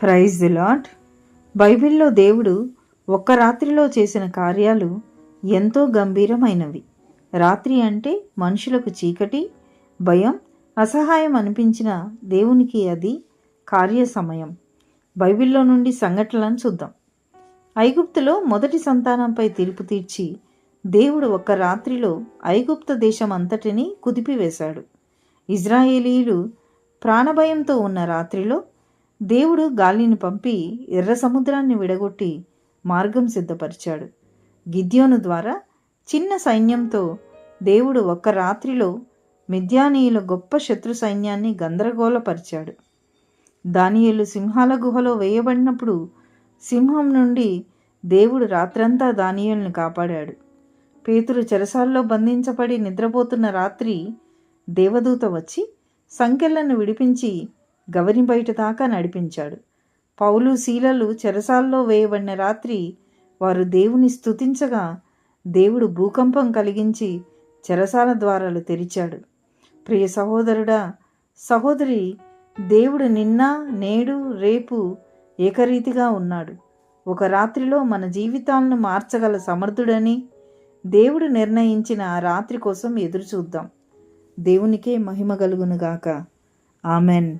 Praise the lord. బైబిల్లో దేవుడు ఒక్క రాత్రిలో చేసిన కార్యాలు ఎంతో గంభీరమైనవి. రాత్రి అంటే మనుషులకు చీకటి, భయం, అసహాయం అనిపించిన దేవునికి అది కార్య సమయం. బైబిల్లో నుండి సంఘటనలను చూద్దాం. ఐగుప్తులో మొదటి సంతానంపై తీర్పు తీర్చి దేవుడు ఒక్క రాత్రిలో ఐగుప్త దేశం అంతటినీ కుదిపివేశాడు. ఇజ్రాయేలీలు ప్రాణభయంతో ఉన్న రాత్రిలో దేవుడు గాలిని పంపి ఎర్ర సముద్రాన్ని విడగొట్టి మార్గం సిద్ధపరిచాడు. గిద్యోను ద్వారా చిన్న సైన్యంతో దేవుడు ఒక్క రాత్రిలో మిద్యానీయుల గొప్ప శత్రు సైన్యాన్ని గందరగోళపరిచాడు. దానియేలు సింహాల గుహలో వేయబడినప్పుడు సింహం నుండి దేవుడు రాత్రంతా దానియేలును కాపాడాడు. పేతురు చెరసాల్లో బంధించబడి నిద్రపోతున్న రాత్రి దేవదూత వచ్చి సంకెళ్లను విడిపించి గవని బయట దాకా నడిపించాడు. పౌలు శీలలు చెరసాల్లో వేయబడిన రాత్రి వారు దేవుని స్తుతించగా దేవుడు భూకంపం కలిగించి చెరసాల ద్వారాలు తెరిచాడు. ప్రియ సహోదరుడా, సహోదరి, దేవుడు నిన్న, నేడు, రేపు ఏకరీతిగా ఉన్నాడు. ఒక రాత్రిలో మన జీవితాలను మార్చగల సమర్థుడని దేవుడు నిర్ణయించిన ఆ రాత్రి కోసం ఎదురు చూద్దాం. దేవునికే మహిమ కలుగునుగాక. ఆమెన్.